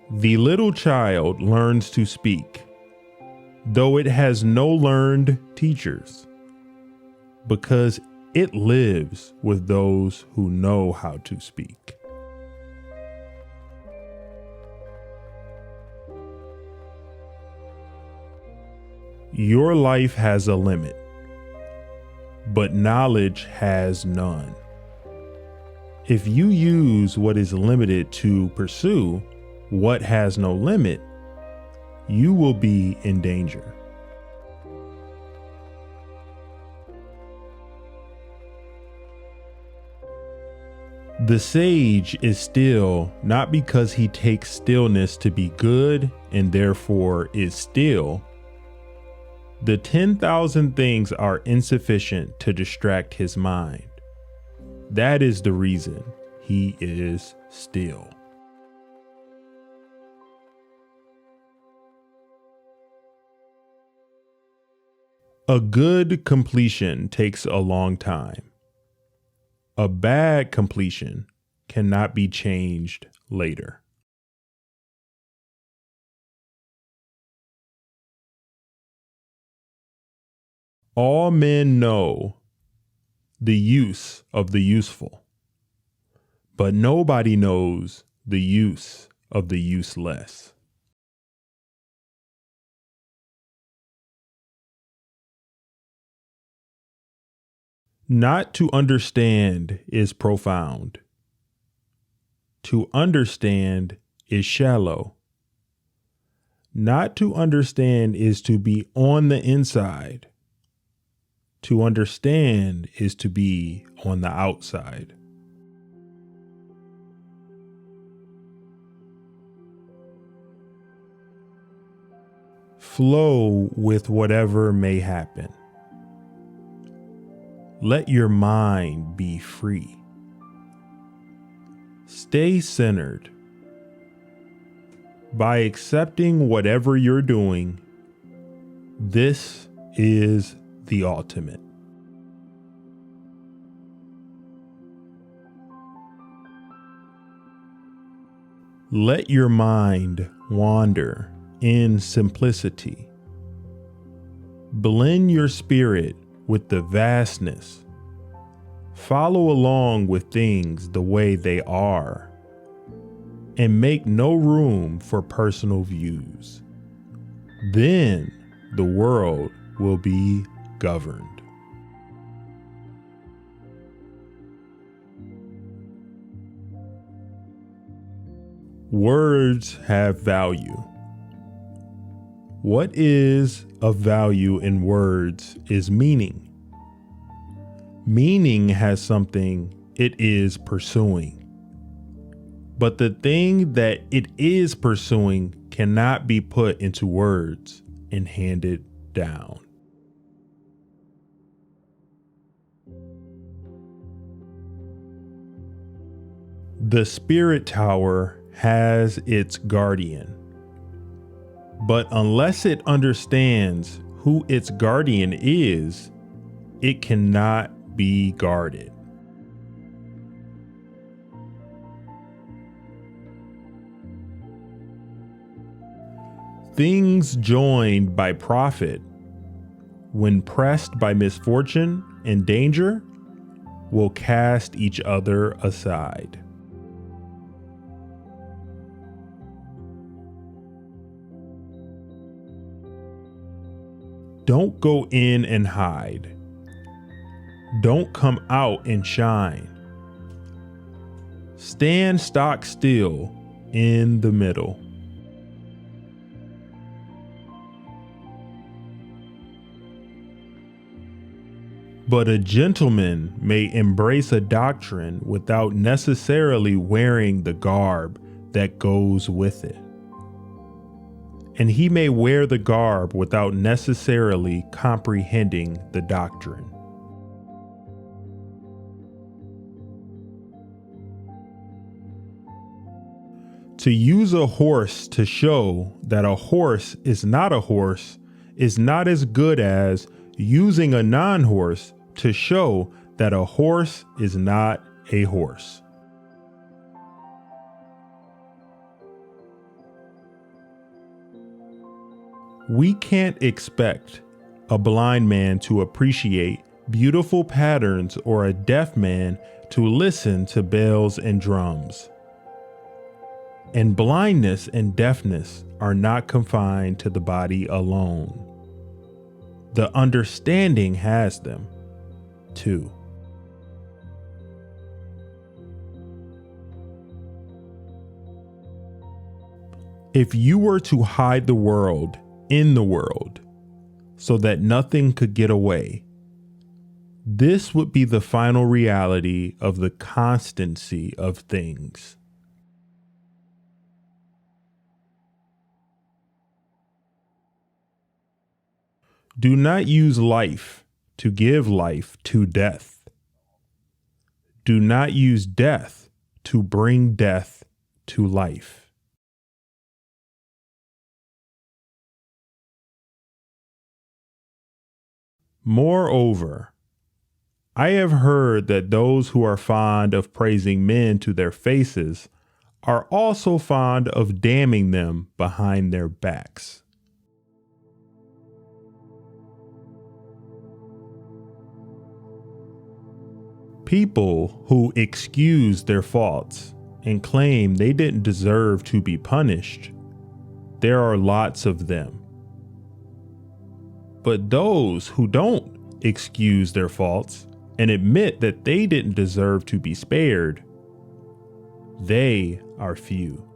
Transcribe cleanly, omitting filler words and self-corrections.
The little child learns to speak, though it has no learned teachers, because it lives with those who know how to speak. Your life has a limit, but knowledge has none. If you use what is limited to pursue what has no limit, you will be in danger. The sage is still not because he takes stillness to be good and therefore is still. The 10,000 things are insufficient to distract his mind. That is the reason he is still. A good completion takes a long time. A bad completion cannot be changed later. All men know the use of the useful, but nobody knows the use of the useless. Not to understand is profound. To understand is shallow. Not to understand is to be on the inside. To understand is to be on the outside. Flow with whatever may happen. Let your mind be free. Stay centered. By accepting whatever you're doing, this is the ultimate. Let your mind wander in simplicity. Blend your spirit with the vastness. Follow along with things the way they are, and make no room for personal views. Then the world will be governed. Words have value. What is of value in words is meaning. Meaning has something it is pursuing. But the thing that it is pursuing cannot be put into words and handed down. The spirit tower has its guardian. But unless it understands who its guardian is, it cannot be guarded. Things joined by profit, when pressed by misfortune and danger, will cast each other aside. Don't go in and hide. Don't come out and shine. Stand stock still in the middle. But a gentleman may embrace a doctrine without necessarily wearing the garb that goes with it. And he may wear the garb without necessarily comprehending the doctrine. To use a horse to show that a horse is not a horse is not as good as using a non-horse to show that a horse is not a horse. We can't expect a blind man to appreciate beautiful patterns or a deaf man to listen to bells and drums. And blindness and deafness are not confined to the body alone. The understanding has them, too. If you were to hide the world in the world so that nothing could get away, this would be the final reality of the constancy of things. Do not use life to give life to death. Do not use death to bring death to life. Moreover, I have heard that those who are fond of praising men to their faces are also fond of damning them behind their backs. People who excuse their faults and claim they didn't deserve to be punished, there are lots of them. But those who don't excuse their faults and admit that they didn't deserve to be spared, they are few.